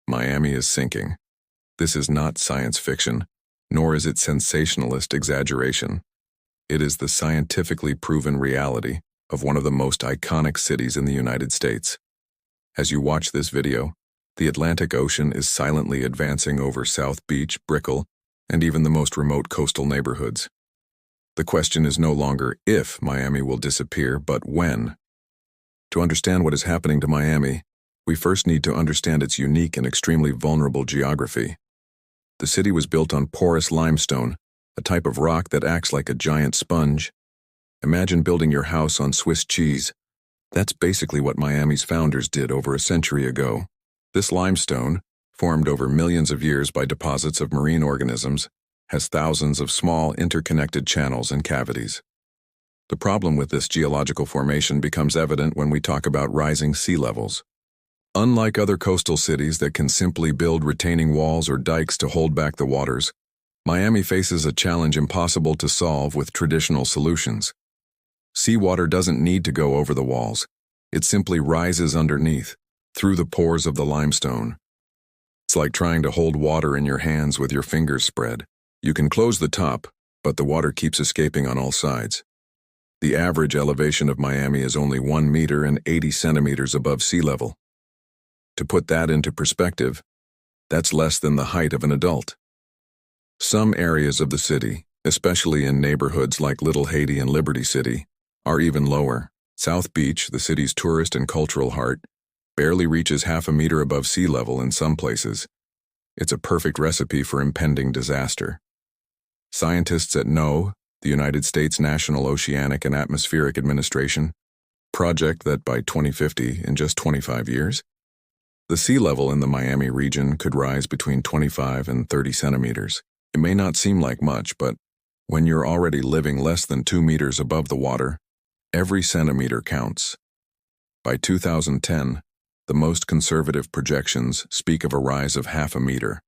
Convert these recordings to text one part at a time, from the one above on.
Miami is sinking. This is not science fiction, nor is it sensationalist exaggeration. It is the scientifically proven reality of one of the most iconic cities in the United States. As you watch this video, the Atlantic Ocean is silently advancing over South Beach, Brickell, and even the most remote coastal neighborhoods. The question is no longer if Miami will disappear, but when. To understand what is happening to Miami, we first need to understand its unique and extremely vulnerable geography. The city was built on porous limestone, a type of rock that acts like a giant sponge. Imagine building your house on Swiss cheese. That's basically what Miami's founders did over a century ago. This limestone, formed over millions of years by deposits of marine organisms, has thousands of small interconnected channels and cavities. The problem with this geological formation becomes evident when we talk about rising sea levels. Unlike other coastal cities that can simply build retaining walls or dikes to hold back the waters, Miami faces a challenge impossible to solve with traditional solutions. Seawater doesn't need to go over the walls. It simply rises underneath, through the pores of the limestone. It's like trying to hold water in your hands with your fingers spread. You can close the top, but the water keeps escaping on all sides. The average elevation of Miami is only 1 meter and 80 centimeters above sea level. To put that into perspective, that's less than the height of an adult. Some areas of the city, especially in neighborhoods like Little Haiti and Liberty City, are even lower. South Beach, the city's tourist and cultural heart, barely reaches half a meter above sea level in some places. It's a perfect recipe for impending disaster. Scientists at NOAA, the United States National Oceanic and Atmospheric Administration, project that by 2050, in just 25 years, the sea level in the Miami region could rise between 25 and 30 centimeters. It may not seem like much, but when you're already living less than 2 meters above the water, every centimeter counts. By 2010, the most conservative projections speak of a rise of half a meter.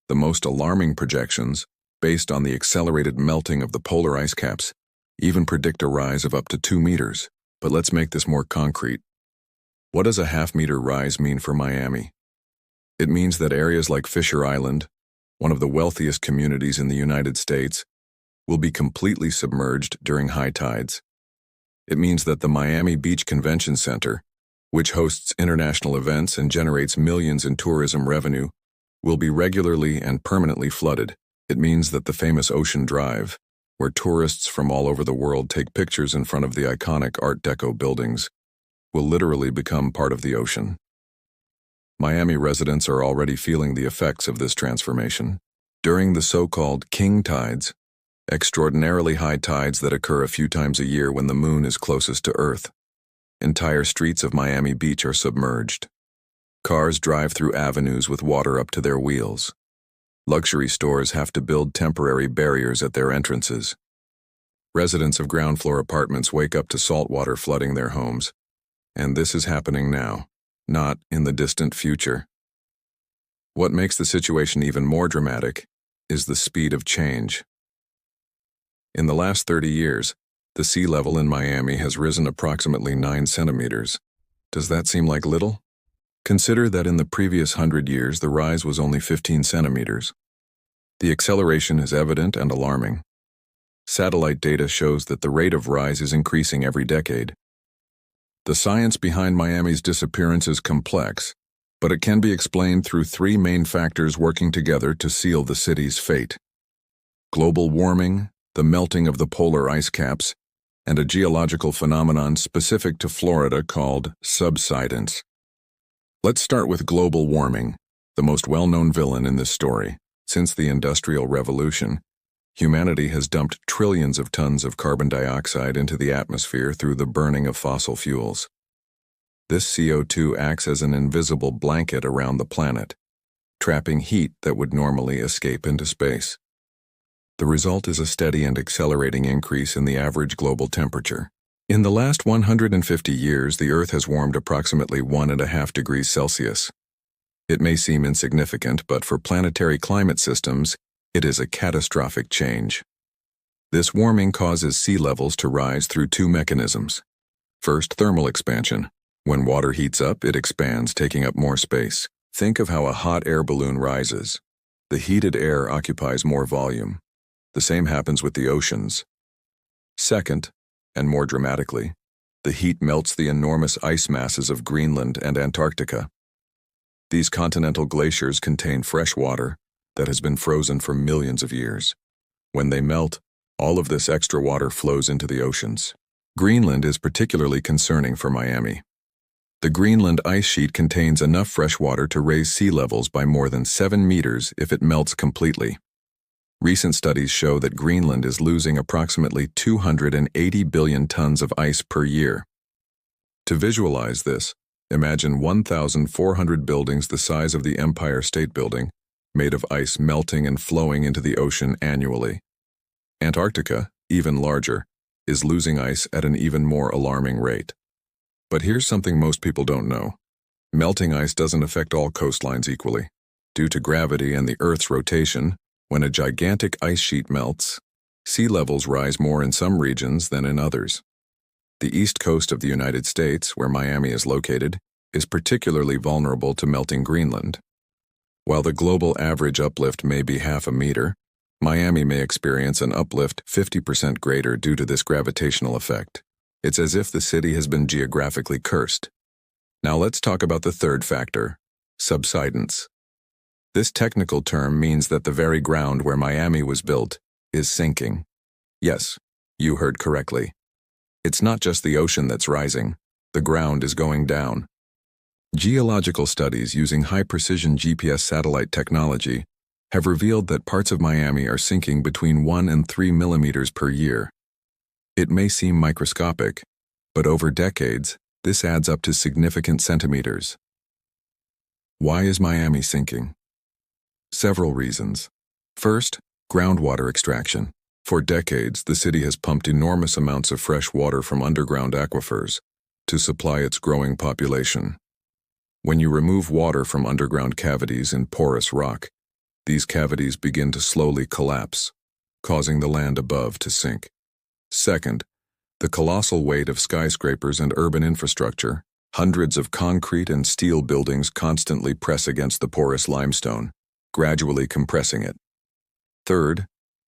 The most alarming projections, based on the accelerated melting of the polar ice caps, even predict a rise of up to 2 meters. But let's make this more concrete. What does a half-meter rise mean for Miami? It means that areas like Fisher Island, one of the wealthiest communities in the United States, will be completely submerged during high tides. It means that the Miami Beach Convention Center, which hosts international events and generates millions in tourism revenue, will be regularly and permanently flooded. It means that the famous Ocean Drive, where tourists from all over the world take pictures in front of the iconic Art Deco buildings, will literally become part of the ocean. Miami residents are already feeling the effects of this transformation. During the so-called king tides, extraordinarily high tides that occur a few times a year when the moon is closest to Earth, entire streets of Miami Beach are submerged. Cars drive through avenues with water up to their wheels. Luxury stores have to build temporary barriers at their entrances. Residents of ground-floor apartments wake up to salt water flooding their homes. And this is happening now, not in the distant future. What makes the situation even more dramatic is the speed of change. In the last 30 years, the sea level in Miami has risen approximately 9 centimeters. Does that seem like little? Consider that in the previous 100 years, the rise was only 15 centimeters. The acceleration is evident and alarming. Satellite data shows that the rate of rise is increasing every decade. The science behind Miami's disappearance is complex, but it can be explained through 3 main factors working together to seal the city's fate: global warming, the melting of the polar ice caps, and a geological phenomenon specific to Florida called subsidence. Let's start with global warming, the most well-known villain in this story. Since the Industrial Revolution, humanity has dumped trillions of tons of carbon dioxide into the atmosphere through the burning of fossil fuels. This CO2 acts as an invisible blanket around the planet, trapping heat that would normally escape into space. The result is a steady and accelerating increase in the average global temperature. In the last 150 years, the Earth has warmed approximately 1.5 degrees Celsius. It may seem insignificant, but for planetary climate systems, it is a catastrophic change. This warming causes sea levels to rise through 2 mechanisms. First, thermal expansion. When water heats up, it expands, taking up more space. Think of how a hot air balloon rises. The heated air occupies more volume. The same happens with the oceans. Second, and more dramatically, the heat melts the enormous ice masses of Greenland and Antarctica. These continental glaciers contain fresh water that has been frozen for millions of years. When they melt, all of this extra water flows into the oceans. Greenland is particularly concerning for Miami. The Greenland ice sheet contains enough fresh water to raise sea levels by more than 7 meters if it melts completely. Recent studies show that Greenland is losing approximately 280 billion tons of ice per year. To visualize this, imagine 1,400 buildings the size of the Empire State Building, made of ice melting and flowing into the ocean annually. Antarctica, even larger, is losing ice at an even more alarming rate. But here's something most people don't know. Melting ice doesn't affect all coastlines equally. Due to gravity and the Earth's rotation, when a gigantic ice sheet melts, sea levels rise more in some regions than in others. The east coast of the United States, where Miami is located, is particularly vulnerable to melting Greenland. While the global average uplift may be half a meter, Miami may experience an uplift 50% greater due to this gravitational effect. It's as if the city has been geographically cursed. Now let's talk about the third factor, subsidence. This technical term means that the very ground where Miami was built is sinking. Yes, you heard correctly. It's not just the ocean that's rising, the ground is going down. Geological studies using high-precision GPS satellite technology have revealed that parts of Miami are sinking between 1 and 3 millimeters per year. It may seem microscopic, but over decades, this adds up to significant centimeters. Why is Miami sinking? Several reasons. First, groundwater extraction. For decades, the city has pumped enormous amounts of fresh water from underground aquifers to supply its growing population. When you remove water from underground cavities in porous rock, these cavities begin to slowly collapse, causing the land above to sink. Second, the colossal weight of skyscrapers and urban infrastructure. Hundreds of concrete and steel buildings constantly press against the porous limestone, gradually compressing it. Third,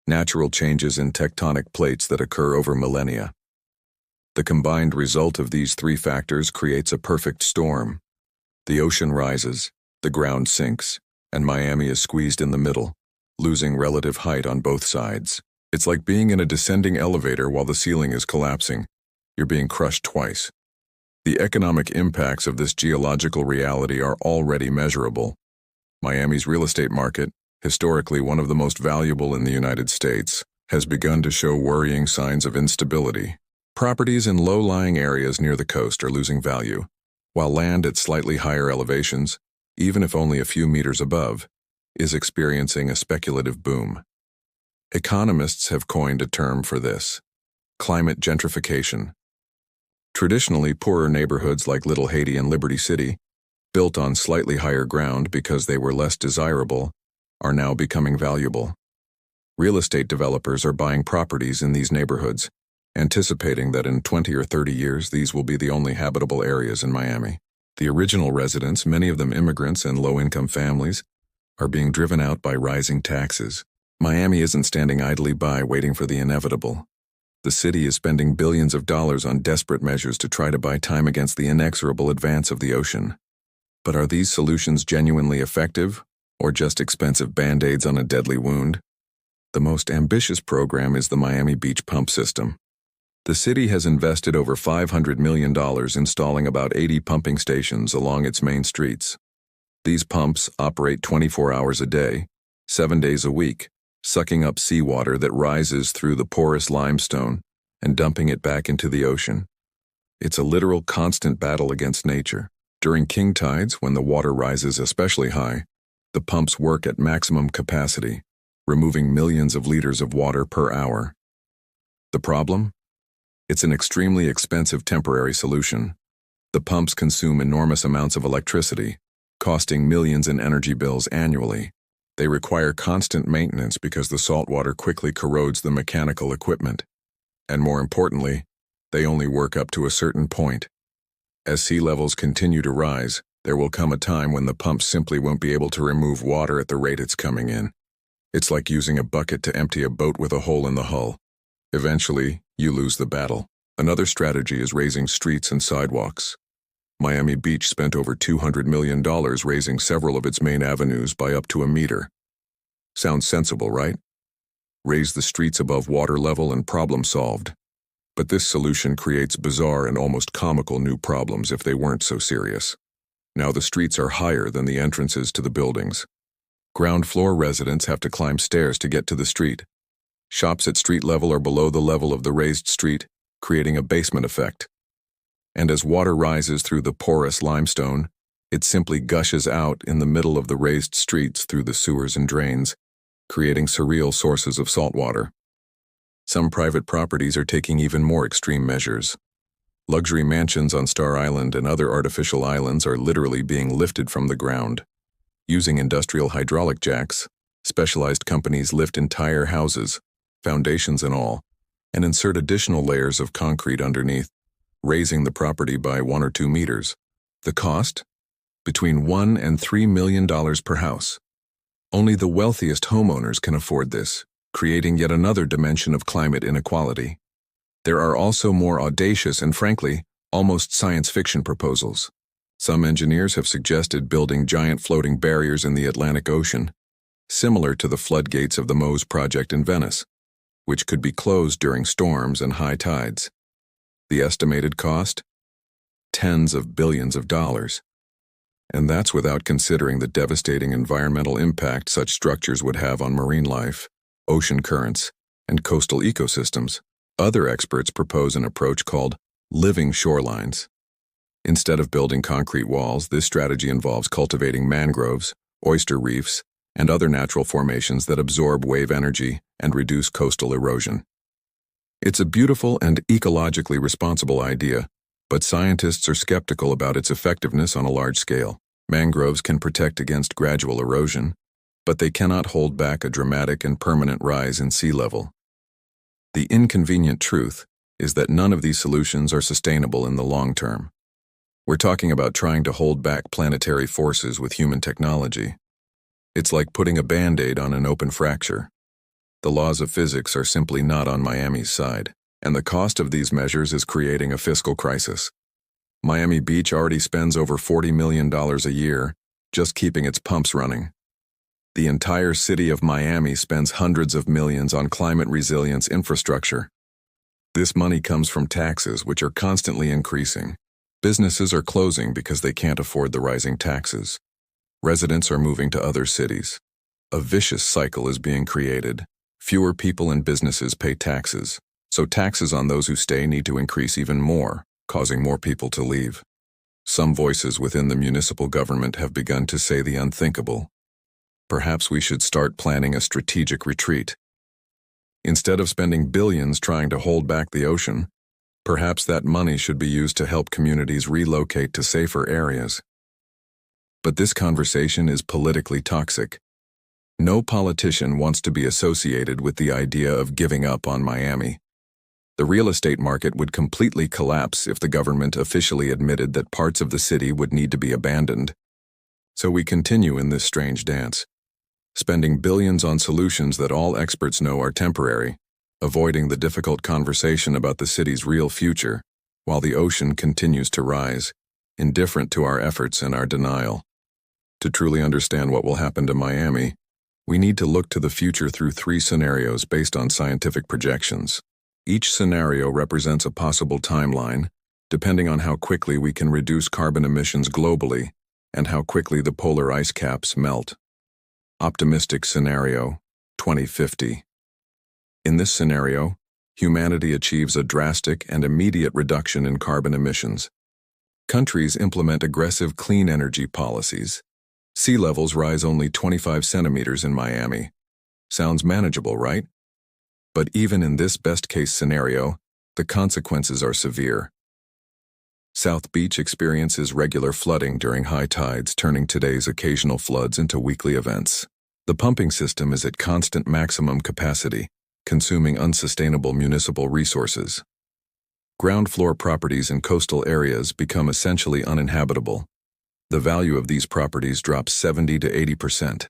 natural changes in tectonic plates that occur over millennia. The combined result of these three factors creates a perfect storm. The ocean rises, the ground sinks, and Miami is squeezed in the middle, losing relative height on both sides. It's like being in a descending elevator while the ceiling is collapsing. You're being crushed twice. The economic impacts of this geological reality are already measurable. Miami's real estate market, historically one of the most valuable in the United States, has begun to show worrying signs of instability. Properties in low-lying areas near the coast are losing value, while land at slightly higher elevations, even if only a few meters above, is experiencing a speculative boom. Economists have coined a term for this: climate gentrification. Traditionally poorer neighborhoods like Little Haiti and Liberty City, built on slightly higher ground because they were less desirable, are now becoming valuable. Real estate developers are buying properties in these neighborhoods, anticipating that in 20 or 30 years these will be the only habitable areas in Miami. The original residents, many of them immigrants and low-income families, are being driven out by rising taxes. Miami isn't standing idly by waiting for the inevitable. The city is spending billions of dollars on desperate measures to try to buy time against the inexorable advance of the ocean. But are these solutions genuinely effective, or just expensive band-aids on a deadly wound? The most ambitious program is the Miami Beach Pump System. The city has invested over $500 million installing about 80 pumping stations along its main streets. These pumps operate 24 hours a day, 7 days a week, sucking up seawater that rises through the porous limestone and dumping it back into the ocean. It's a literal constant battle against nature. During king tides, when the water rises especially high, the pumps work at maximum capacity, removing millions of liters of water per hour. The problem? It's an extremely expensive temporary solution. The pumps consume enormous amounts of electricity, costing millions in energy bills annually. They require constant maintenance because the salt water quickly corrodes the mechanical equipment. And more importantly, they only work up to a certain point. As sea levels continue to rise, There will come a time when the pumps simply won't be able to remove water at the rate it's coming in. It's like using a bucket to empty a boat with a hole in the hull. Eventually, you lose the battle. Another strategy is raising streets and sidewalks. Miami Beach spent over $200 million raising several of its main avenues by up to a meter. Sounds sensible, right? Raise the streets above water level and problem solved. But this solution creates bizarre and almost comical new problems if they weren't so serious. Now the streets are higher than the entrances to the buildings. Ground floor residents have to climb stairs to get to the street. Shops at street level are below the level of the raised street, creating a basement effect. And as water rises through the porous limestone, it simply gushes out in the middle of the raised streets through the sewers and drains, creating surreal sources of salt water. Some private properties are taking even more extreme measures. Luxury mansions on Star Island and other artificial islands are literally being lifted from the ground. Using industrial hydraulic jacks, specialized companies lift entire houses, foundations and all, and insert additional layers of concrete underneath, raising the property by 1 or 2 meters. The cost? Between $1 and $3 million per house. Only the wealthiest homeowners can afford this, creating yet another dimension of climate inequality. There are also more audacious and, frankly, almost science fiction proposals. Some engineers have suggested building giant floating barriers in the Atlantic Ocean, similar to the floodgates of the Mose project in Venice, which could be closed during storms and high tides. The estimated cost? Tens of billions of dollars. And that's without considering the devastating environmental impact such structures would have on marine life, ocean currents, and coastal ecosystems. Other experts propose an approach called living shorelines. Instead of building concrete walls, this strategy involves cultivating mangroves, oyster reefs, and other natural formations that absorb wave energy and reduce coastal erosion. It's a beautiful and ecologically responsible idea, but scientists are skeptical about its effectiveness on a large scale. Mangroves can protect against gradual erosion, but they cannot hold back a dramatic and permanent rise in sea level. The inconvenient truth is that none of these solutions are sustainable in the long term. We're talking about trying to hold back planetary forces with human technology. It's like putting a Band-Aid on an open fracture. The laws of physics are simply not on Miami's side, and the cost of these measures is creating a fiscal crisis. Miami Beach already spends over $40 million a year just keeping its pumps running. The entire city of Miami spends hundreds of millions on climate resilience infrastructure. This money comes from taxes, which are constantly increasing. Businesses are closing because they can't afford the rising taxes. Residents are moving to other cities. A vicious cycle is being created. Fewer people and businesses pay taxes, so taxes on those who stay need to increase even more, causing more people to leave. Some voices within the municipal government have begun to say the unthinkable. Perhaps we should start planning a strategic retreat. Instead of spending billions trying to hold back the ocean, perhaps that money should be used to help communities relocate to safer areas. But this conversation is politically toxic. No politician wants to be associated with the idea of giving up on Miami. The real estate market would completely collapse if the government officially admitted that parts of the city would need to be abandoned. So we continue in this strange dance, spending billions on solutions that all experts know are temporary, avoiding the difficult conversation about the city's real future, while the ocean continues to rise, indifferent to our efforts and our denial. To truly understand what will happen to Miami, we need to look to the future through 3 scenarios based on scientific projections. Each scenario represents a possible timeline, depending on how quickly we can reduce carbon emissions globally and how quickly the polar ice caps melt. Optimistic scenario, 2050. In this scenario, humanity achieves a drastic and immediate reduction in carbon emissions. Countries implement aggressive clean energy policies. Sea levels rise only 25 centimeters in Miami. Sounds manageable, right? But even in this best-case scenario, the consequences are severe. South Beach experiences regular flooding during high tides, turning today's occasional floods into weekly events. The pumping system is at constant maximum capacity, consuming unsustainable municipal resources. Ground floor properties in coastal areas become essentially uninhabitable. The value of these properties drops 70 to 80%.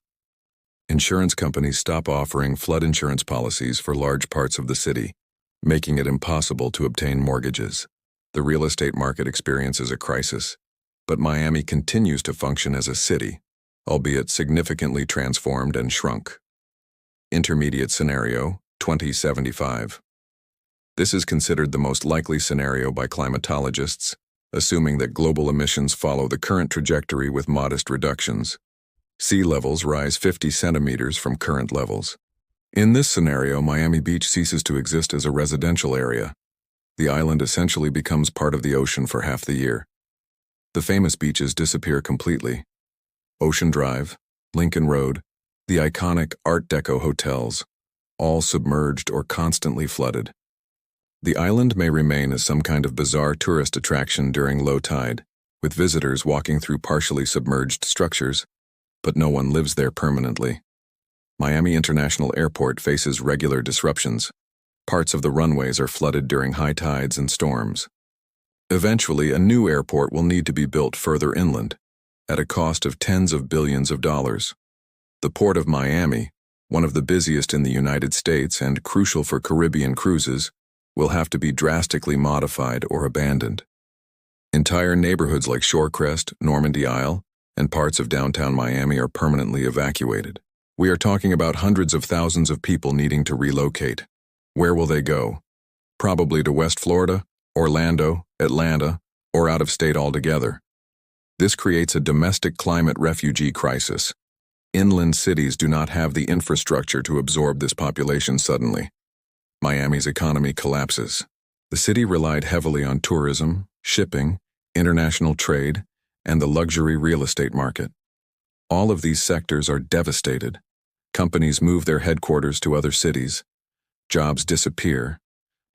Insurance companies stop offering flood insurance policies for large parts of the city, making it impossible to obtain mortgages. The real estate market experiences a crisis, but Miami continues to function as a city, albeit significantly transformed and shrunk. Intermediate scenario, 2075. This is considered the most likely scenario by climatologists, assuming that global emissions follow the current trajectory with modest reductions. Sea levels rise 50 centimeters from current levels. In this scenario, Miami Beach ceases to exist as a residential area. The island essentially becomes part of the ocean for half the year. The famous beaches disappear completely. Ocean Drive, Lincoln Road, the iconic Art Deco hotels, all submerged or constantly flooded. The island may remain as some kind of bizarre tourist attraction during low tide, with visitors walking through partially submerged structures, but no one lives there permanently. Miami International Airport faces regular disruptions. Parts of the runways are flooded during high tides and storms. Eventually, a new airport will need to be built further inland, at a cost of tens of billions of dollars. The Port of Miami, one of the busiest in the United States and crucial for Caribbean cruises, will have to be drastically modified or abandoned. Entire neighborhoods like Shorecrest, Normandy Isle, and parts of downtown Miami are permanently evacuated. We are talking about hundreds of thousands of people needing to relocate. Where will they go? Probably to West Florida, Orlando, Atlanta, or out of state altogether. This creates a domestic climate refugee crisis. Inland cities do not have the infrastructure to absorb this population suddenly. Miami's economy collapses. The city relied heavily on tourism, shipping, international trade, and the luxury real estate market. All of these sectors are devastated. Companies move their headquarters to other cities. Jobs disappear.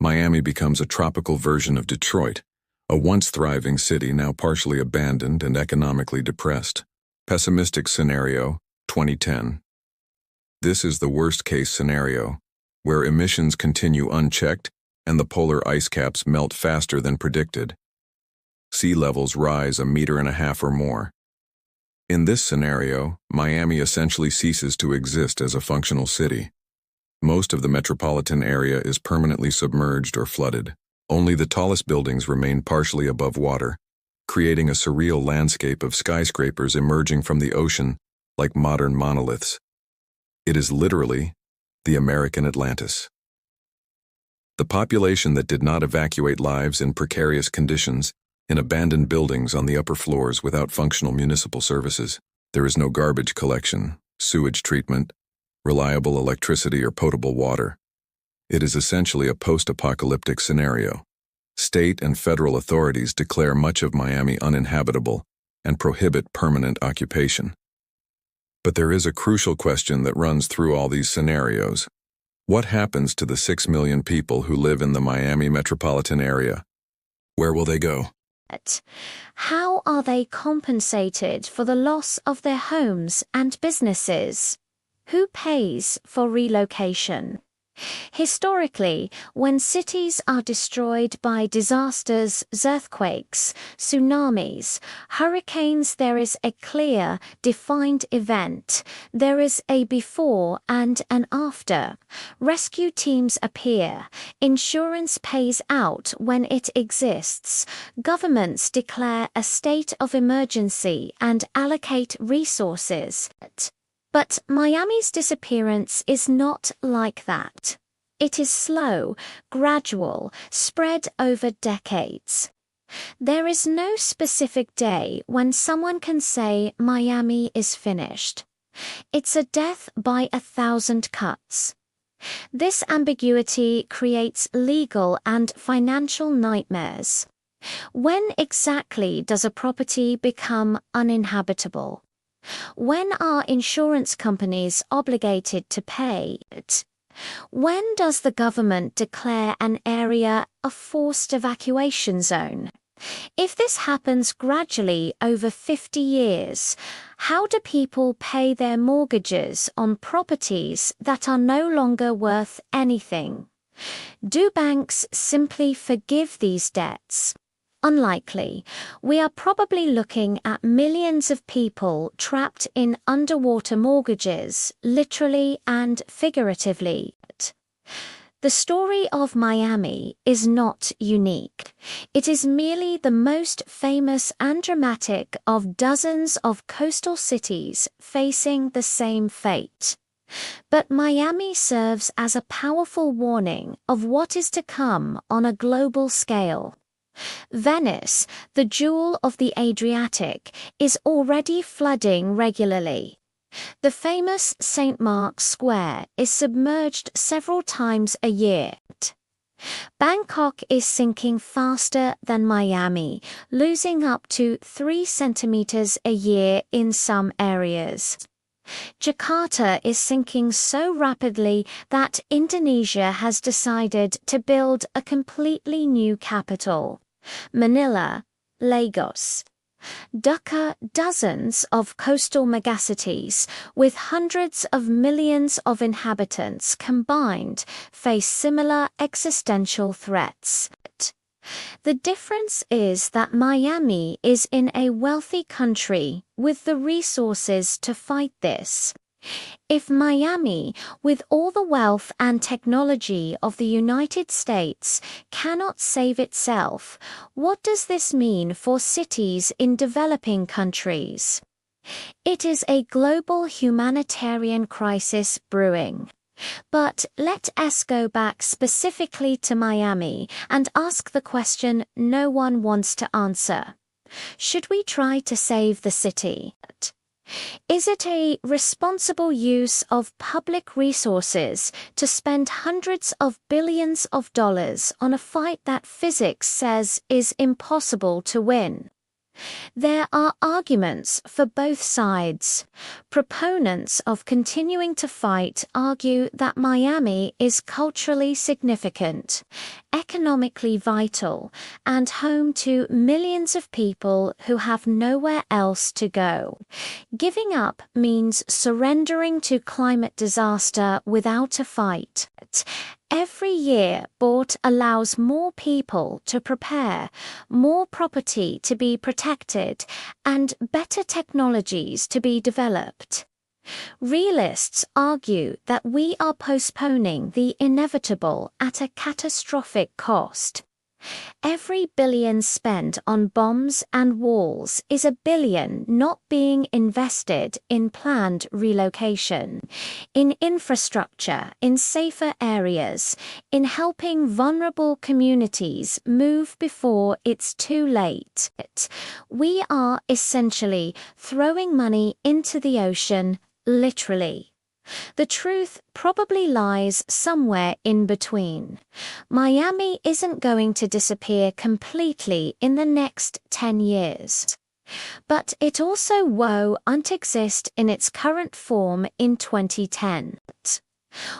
Miami becomes a tropical version of Detroit, a once thriving city now partially abandoned and economically depressed. Pessimistic scenario, 2010. This is the worst-case scenario, where emissions continue unchecked and the polar ice caps melt faster than predicted. Sea levels rise 1.5 meters or more. In this scenario, Miami essentially ceases to exist as a functional city. Most of the metropolitan area is permanently submerged or flooded. Only the tallest buildings remain partially above water, creating a surreal landscape of skyscrapers emerging from the ocean like modern monoliths. It is literally the American Atlantis. The population that did not evacuate lives in precarious conditions, in abandoned buildings on the upper floors without functional municipal services. There is no garbage collection, sewage treatment, reliable electricity, or potable water. It is essentially a post-apocalyptic scenario. State and federal authorities declare much of Miami uninhabitable and prohibit permanent occupation. But there is a crucial question that runs through all these scenarios. What happens to the 6 million people who live in the Miami metropolitan area? Where will they go? How are they compensated for the loss of their homes and businesses? Who pays for relocation? Historically, when cities are destroyed by disasters, earthquakes, tsunamis, hurricanes, there is a clear, defined event. There is a before and an after. Rescue teams appear. Insurance pays out when it exists. Governments declare a state of emergency and allocate resources. But Miami's disappearance is not like that. It is slow, gradual, spread over decades. There is no specific day when someone can say Miami is finished. It's a death by 1,000 cuts. This ambiguity creates legal and financial nightmares. When exactly does a property become uninhabitable? When are insurance companies obligated to pay it? When does the government declare an area a forced evacuation zone? If this happens gradually over 50 years, how do people pay their mortgages on properties that are no longer worth anything? Do banks simply forgive these debts? Unlikely. We are probably looking at millions of people trapped in underwater mortgages, literally and figuratively. The story of Miami is not unique. It is merely the most famous and dramatic of dozens of coastal cities facing the same fate. But Miami serves as a powerful warning of what is to come on a global scale. Venice, the jewel of the Adriatic, is already flooding regularly. The famous St. Mark's Square is submerged several times a year. Bangkok is sinking faster than Miami, losing up to 3 centimeters a year in some areas. Jakarta is sinking so rapidly that Indonesia has decided to build a completely new capital. Manila, Lagos. Dhaka, dozens of coastal megacities with hundreds of millions of inhabitants combined face similar existential threats. The difference is that Miami is in a wealthy country with the resources to fight this. If Miami, with all the wealth and technology of the United States, cannot save itself, what does this mean for cities in developing countries? It is a global humanitarian crisis brewing. But let us go back specifically to Miami and ask the question no one wants to answer. Should we try to save the city? Is it a responsible use of public resources to spend hundreds of billions of dollars on a fight that physics says is impossible to win? There are arguments for both sides. Proponents of continuing to fight argue that Miami is culturally significant, economically vital, and home to millions of people who have nowhere else to go. Giving up means surrendering to climate disaster without a fight. Every year, BORT allows more people to prepare, more property to be protected, and better technologies to be developed. Realists argue that we are postponing the inevitable at a catastrophic cost. Every billion spent on bombs and walls is a billion not being invested in planned relocation, in infrastructure, in safer areas, in helping vulnerable communities move before it's too late. We are essentially throwing money into the ocean, literally. The truth probably lies somewhere in between. Miami isn't going to disappear completely in the next 10 years. But it also won't exist in its current form in 2010.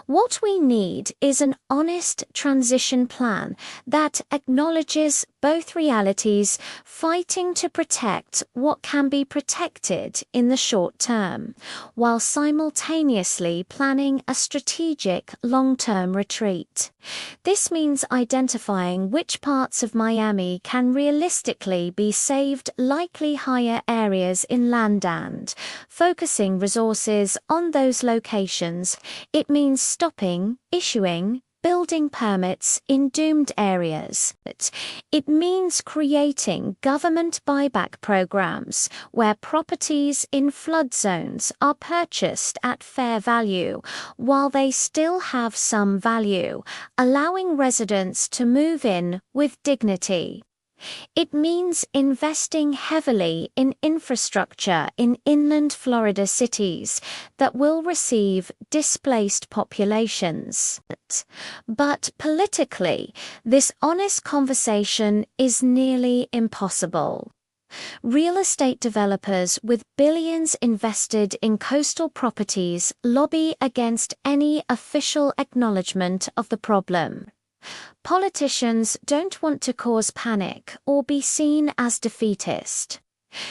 What we need is an honest transition plan that acknowledges both realities, fighting to protect what can be protected in the short term, while simultaneously planning a strategic long-term retreat. This means identifying which parts of Miami can realistically be saved, likely higher areas inland, and focusing resources on those locations. It means stopping issuing building permits in doomed areas. It means creating government buyback programs where properties in flood zones are purchased at fair value while they still have some value, allowing residents to move in with dignity. It means investing heavily in infrastructure in inland Florida cities that will receive displaced populations. But politically, this honest conversation is nearly impossible. Real estate developers with billions invested in coastal properties lobby against any official acknowledgement of the problem. Politicians don't want to cause panic or be seen as defeatist.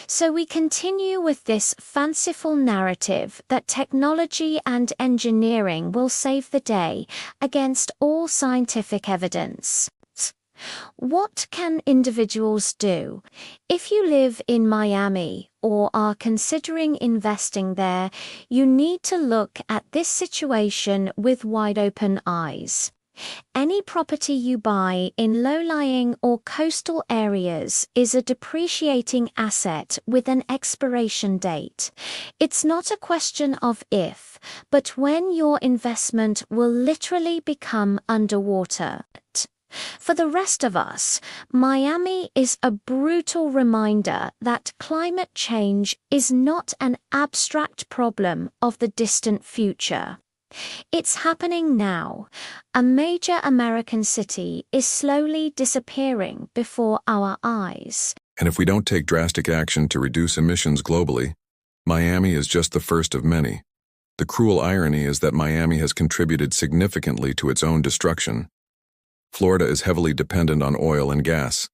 So we continue with this fanciful narrative that technology and engineering will save the day against all scientific evidence. What can individuals do? If you live in Miami or are considering investing there, you need to look at this situation with wide open eyes. Any property you buy in low-lying or coastal areas is a depreciating asset with an expiration date. It's not a question of if, but when your investment will literally become underwater. For the rest of us, Miami is a brutal reminder that climate change is not an abstract problem of the distant future. It's happening now. A major American city is slowly disappearing before our eyes. And if we don't take drastic action to reduce emissions globally, Miami is just the first of many. The cruel irony is that Miami has contributed significantly to its own destruction. Florida is heavily dependent on oil and gas.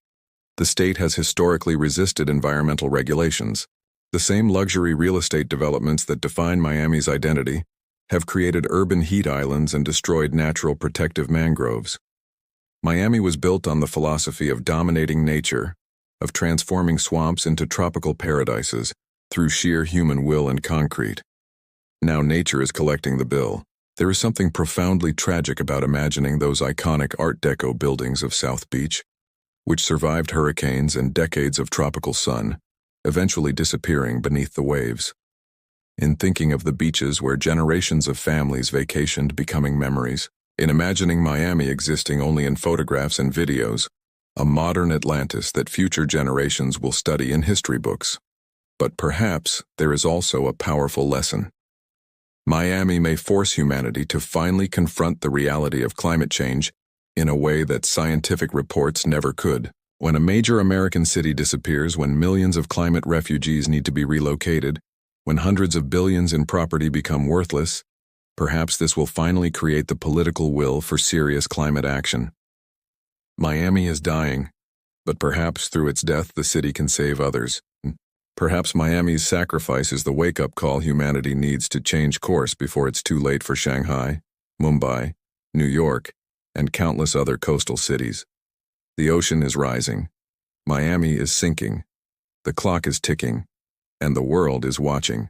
The state has historically resisted environmental regulations. The same luxury real estate developments that define Miami's identity have created urban heat islands and destroyed natural protective mangroves. Miami was built on the philosophy of dominating nature, of transforming swamps into tropical paradises through sheer human will and concrete. Now nature is collecting the bill. There is something profoundly tragic about imagining those iconic Art Deco buildings of South Beach, which survived hurricanes and decades of tropical sun, eventually disappearing beneath the waves. In thinking of the beaches where generations of families vacationed becoming memories, in imagining Miami existing only in photographs and videos, a modern Atlantis that future generations will study in history books. But perhaps there is also a powerful lesson. Miami may force humanity to finally confront the reality of climate change in a way that scientific reports never could. When a major American city disappears, when millions of climate refugees need to be relocated, when hundreds of billions in property become worthless, perhaps this will finally create the political will for serious climate action. Miami is dying, but perhaps through its death the city can save others. Perhaps Miami's sacrifice is the wake-up call humanity needs to change course before it's too late for Shanghai, Mumbai, New York, and countless other coastal cities. The ocean is rising. Miami is sinking. The clock is ticking. And the world is watching.